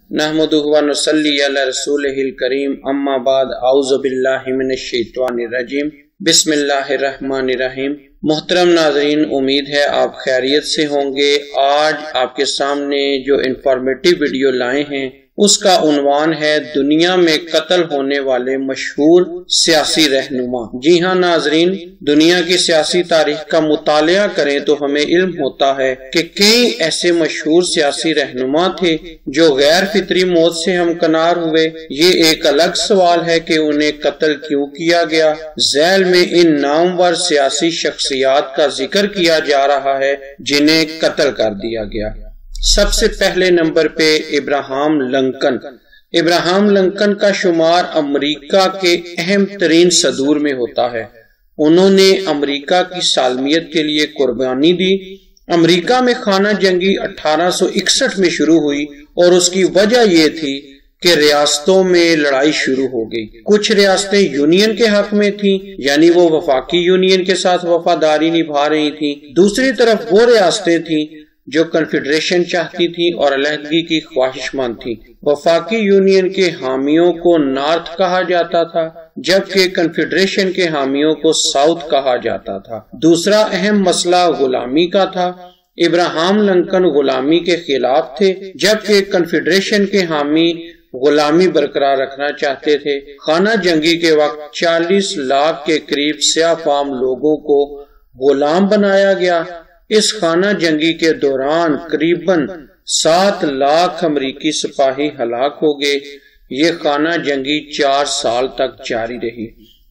नहमदुहु व नुसल्ली अला रसूलिहिल करीम अम्मा बाद औज़ु बिल्लाहि मिनश शैतानिर रजीम बिस्मिल्लाहिर रहमानिर रहीम। मोहतरम नाज़रीन, उम्मीद है आप खैरियत से होंगे। आज आपके सामने जो इंफॉर्मेटिव वीडियो लाए हैं उसका उन्वान है दुनिया में कत्ल होने वाले मशहूर सियासी रहनुमा। जी हाँ नाजरीन, दुनिया की सियासी तारीख का मुतालिया करें तो हमें इल्म होता है कि कई ऐसे मशहूर सियासी रहनुमा थे जो गैर फितरी मौत से हमकनार हुए। ये एक अलग सवाल है कि उन्हें कत्ल क्यों किया गया। झैल में इन नामवर सियासी शख्सियात का जिक्र किया जा रहा है जिन्हें कत्ल कर दिया गया। सबसे पहले नंबर पे इब्राहम लिंकन। इब्राहम लिंकन का शुमार अमेरिका के अहम तरीन सदूर में होता है। उन्होंने अमेरिका की सालमियत के लिए कुर्बानी दी। अमेरिका में खाना जंगी 1861 में शुरू हुई और उसकी वजह यह थी कि रियासतों में लड़ाई शुरू हो गई। कुछ रियासतें यूनियन के हक में थीं, यानी वो वफाकी यूनियन के साथ वफादारी निभा रही थीं। दूसरी तरफ वो रियासतें थीं जो कन्फेडरेशन चाहती थी और अलहदगी की ख्वाहिशमंद थी। वफाकी यूनियन के हामियों को नॉर्थ कहा जाता था, जबकि कन्फेडरेशन के हामियों को साउथ कहा जाता था। दूसरा अहम मसला गुलामी का था। इब्राहम लिंकन गुलामी के खिलाफ थे, जबकि कन्फेडरेशन के हामी गुलामी बरकरार रखना चाहते थे। खाना जंगी के वक्त 40 लाख के करीब स्याह फाम लोगों को गुलाम बनाया गया। इस खाना जंगी के दौरान करीबन 7 लाख अमरीकी सिपाही हलाक हो गए। ये खाना जंगी 4 साल तक जारी रही।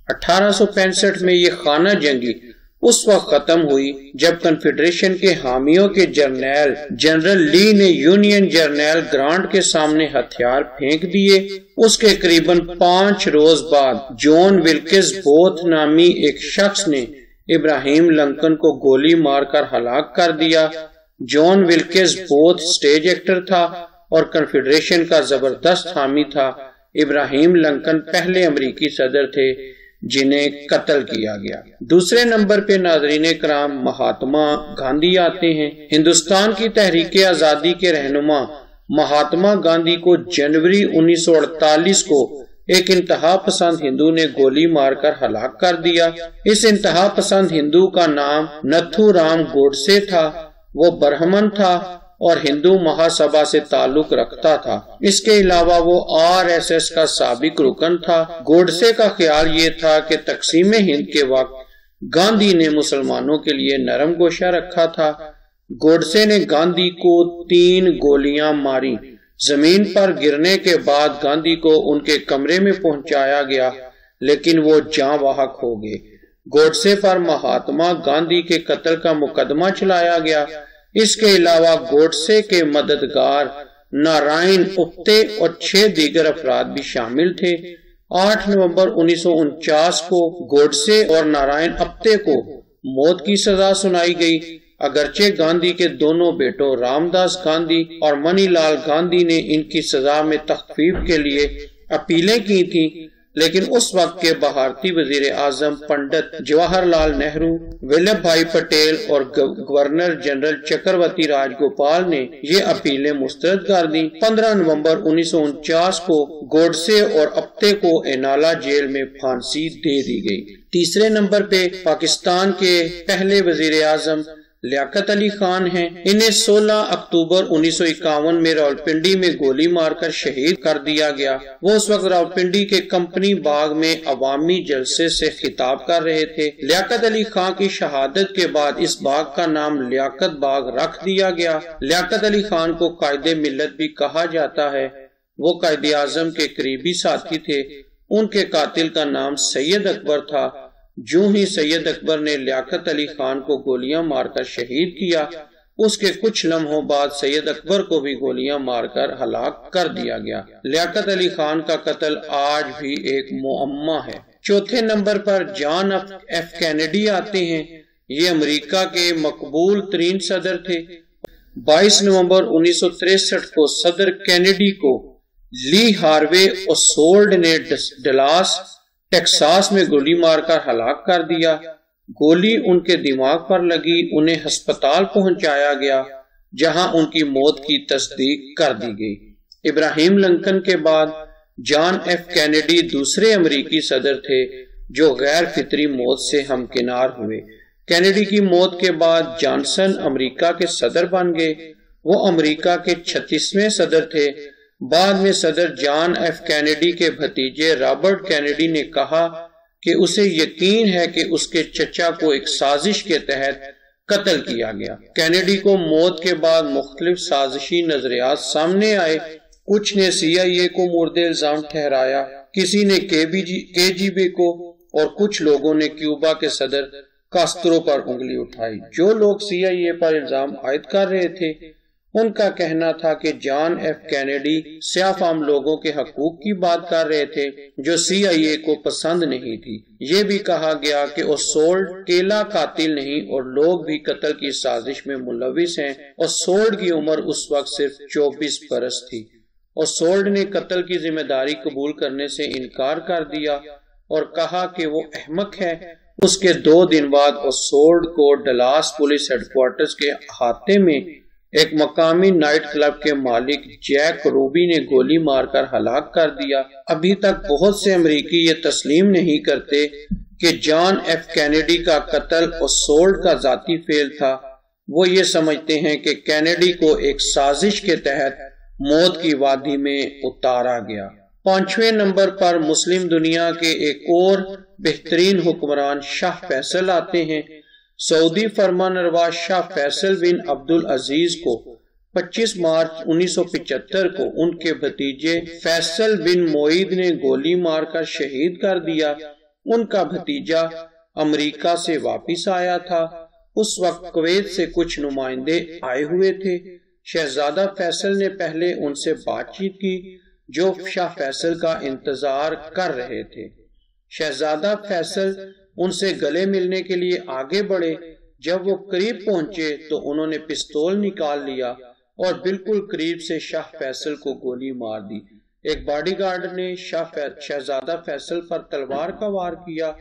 1865 में ये खाना जंगी उस वक्त खत्म हुई जब कन्फेडरेशन के हामियों के जनरल ली ने यूनियन जनरल ग्रांट के सामने हथियार फेंक दिए। उसके करीबन 5 रोज बाद जॉन विल्किस बोथ नामी एक शख्स ने इब्राहिम लिंकन को गोली मारकर हलाक कर दिया। John Wilkes both stage actor था और कन्फेडरेशन का जबरदस्त हामी था। इब्राहिम लिंकन पहले अमेरिकी सदर थे जिन्हें कत्ल किया गया। दूसरे नंबर पे नाज़रीन कराम महात्मा गांधी आते हैं। हिंदुस्तान की तहरीक आजादी के रहनुमा महात्मा गांधी को जनवरी 1948 को एक इंतहा पसंद हिंदू ने गोली मारकर हलाक कर दिया। इस इंतहा पसंद हिंदू का नाम नथुराम गोडसे था। वो ब्राह्मण था और हिंदू महासभा से ताल्लुक रखता था। इसके अलावा वो RSS का साबिक रुकन था। गोडसे का ख्याल ये था कि तकसीम हिंद के वक्त गांधी ने मुसलमानों के लिए नरम गोशा रखा था। गोडसे ने गांधी को 3 गोलियां मारी। जमीन पर गिरने के बाद गांधी को उनके कमरे में पहुंचाया गया, लेकिन वो जाँ बहक हो गए। गोडसे पर महात्मा गांधी के कत्ल का मुकदमा चलाया गया। इसके अलावा गोडसे के मददगार नारायण उप्ते और 6 दीगर अफराद भी शामिल थे। 8 नवंबर 1949 को गोडसे और नारायण उप्ते को मौत की सजा सुनाई गई। अगरचे गांधी के दोनों बेटों रामदास गांधी और मनीलाल गांधी ने इनकी सजा में तखफीफ के लिए अपीलें की थी, लेकिन उस वक्त के भारतीय वजीर आजम पंडित जवाहरलाल नेहरू, वल्लभ भाई पटेल और गवर्नर जनरल चक्रवर्ती राजगोपाल ने ये अपीलें मुस्तरद कर दी। 15 नवंबर 1949 को गोडसे और उप्ते को एनाला जेल में फांसी दे दी गई। तीसरे नंबर पे पाकिस्तान के पहले वजीर आजम लियाकत अली खान हैं। इन्हें 16 अक्टूबर 1951 में रावलपिंडी में गोली मारकर शहीद कर दिया गया। वो उस वक्त रावलपिंडी के कंपनी बाग में अवामी जलसे से खिताब कर रहे थे। लियाकत अली खान की शहादत के बाद इस बाग का नाम लियाकत बाग रख दिया गया। लियाकत अली खान को कायदे मिल्लत भी कहा जाता है। वो कायदे आजम के करीबी साथी थे। उनके कातिल का नाम सैयद अकबर था। जो ही सैयद अकबर ने लियाकत अली खान को गोलियां मारकर शहीद किया, उसके कुछ लम्हों बाद सैयद अकबर को भी गोलियां मारकर हलाक कर दिया गया। लियाकत अली खान का कत्ल आज भी एक मुअम्मा है। चौथे नंबर पर जॉन एफ कैनेडी आते हैं। ये अमेरिका के मकबूल तरीन सदर थे। 22 नवंबर 1963 को सदर कैनेडी को ली हार्वे ओसवाल्ड ने डलास टेक्सास में गोली मारकर हलाक कर दिया। गोली उनके दिमाग पर लगी। उन्हें अस्पताल पहुंचाया गया, जहां उनकी मौत की तस्दीक कर दी गई। ابراہیم لنکن کے بعد جان ایف کینیڈی دوسرے امریکی صدر تھے جو غیر فطری موت سے ہمکنار ہوئے۔ کینیڈی کی موت کے بعد جانسن امریکہ کے صدر بن گئے۔ وہ امریکہ کے 36ویں صدر تھے۔ بعد میں صدر جان ایف کینیڈی کے بھتیجے رابرٹ کینیڈی نے کہا کہ اسے یقین ہے کہ اس کے چچا کو ایک سازش کے تحت قتل کیا گیا۔ کینیڈی کو موت کے بعد مختلف سازشی نظریات سامنے آئے۔ کچھ نے سی آئی اے کو مورد الزام ٹھہرایا، کسی نے کے جی بی کو، اور کچھ لوگوں نے کیوبا کے صدر کاسترو پر انگلی اٹھائی۔ جو لوگ سی آئی اے پر الزام عائد کر رہے تھے ان کا کہنا تھا کہ جان ایف کینیڈی سیاہ فام لوگوں کے حقوق کی بات کر رہے تھے جو سی آئی اے کو پسند نہیں تھی۔ یہ بھی کہا گیا کہ اوسولڈ اکیلا قاتل نہیں اور لوگ بھی قتل کی سازش میں ملوث ہیں۔ اوسولڈ کی عمر اس وقت صرف 24 برس تھی۔ اوسولڈ نے قتل کی ذمہ داری قبول کرنے سے انکار کر دیا اور کہا کہ وہ احمق ہے۔ اس کے 2 دن بعد اوسولڈ کو ڈلاس پولیس ہیڈ کوارٹرز کے احاطے میں ایک مقامی نائٹ کلب کے مالک جیک روبی نے گولی مار کر ہلاک کر دیا۔ ابھی تک بہت سے امریکی یہ تسلیم نہیں کرتے کہ جان ایف کینیڈی کا قتل اوسولڈ کا ذاتی فعل تھا۔ وہ یہ سمجھتے ہیں کہ کینیڈی کو ایک سازش کے تحت موت کی وادی میں اتارا گیا۔ 5ویں نمبر پر مسلم دنیا کے ایک اور بہترین حکمران شاہ فیصل آتے ہیں۔ سعودی فرمان روا شاہ فیصل بن عبدالعزیز کو 25 مارچ 1975 کو ان کے بھتیجے فیصل بن معید نے گولی مار کر شہید کر دیا۔ ان کا بھتیجا امریکہ سے واپس آیا تھا۔ اس وقت کویت سے کچھ نمائندے آئے ہوئے تھے۔ شہزادہ فیصل نے پہلے ان سے بات چیت کی جو شاہ فیصل کا انتظار کر رہے تھے۔ شہزادہ فیصل ان سے گلے ملنے کے لیے آگے بڑھے۔ جب وہ قریب پہنچے تو انہوں نے پستول نکال لیا اور بالکل قریب سے شاہ فیصل کو گولی مار دی۔ ایک باڈی گارڈ نے شہزادہ فیصل پر تلوار کا وار کیا۔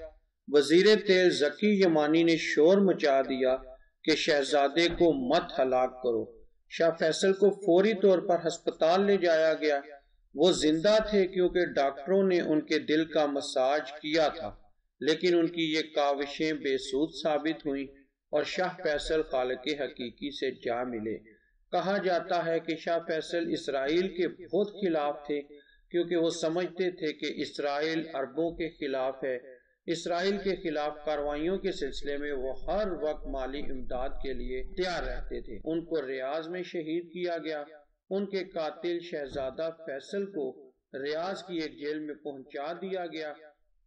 وزیر تیل ذکی یمانی نے شور مچا دیا کہ شہزادے کو مت ہلاک کرو۔ شاہ فیصل کو فوری طور پر ہسپتال لے جایا گیا۔ وہ زندہ تھے کیونکہ ڈاکٹروں نے ان کے دل کا مساج کیا تھا، لیکن ان کی یہ کاوشیں بے سود ثابت ہوئیں اور شاہ فیصل خالق حقیقی سے جا ملے۔ کہا جاتا ہے کہ شاہ فیصل اسرائیل کے بہت خلاف تھے کیونکہ وہ سمجھتے تھے کہ اسرائیل عربوں کے خلاف ہے۔ اسرائیل کے خلاف کارروائیوں کے سلسلے میں وہ ہر وقت مالی امداد کے لیے تیار رہتے تھے۔ ان کو ریاض میں شہید کیا گیا۔ ان کے قاتل شہزادہ فیصل کو ریاض کی ایک جیل میں پہنچا دیا گیا۔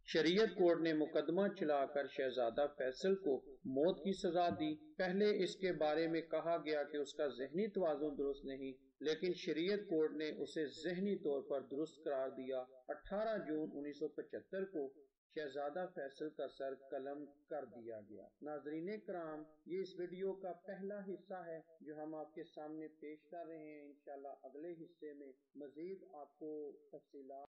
شریعت کورٹ نے مقدمہ چلا کر شہزادہ فیصل کو موت کی سزا دی۔ پہلے اس کے بارے میں کہا گیا کہ اس کا ذہنی توازن درست نہیں، لیکن شریعت کورٹ نے اسے ذہنی طور پر درست قرار دیا۔ 18 جون 1975 کو شہزادہ فیصل کا سر قلم کر دیا گیا۔ ناظرین کرام، یہ اس ویڈیو کا پہلا حصہ ہے جو ہم آپ کے سامنے پیش کر رہے ہیں۔ انشاءاللہ اگلے حصے میں مزید آپ کو تفصیلات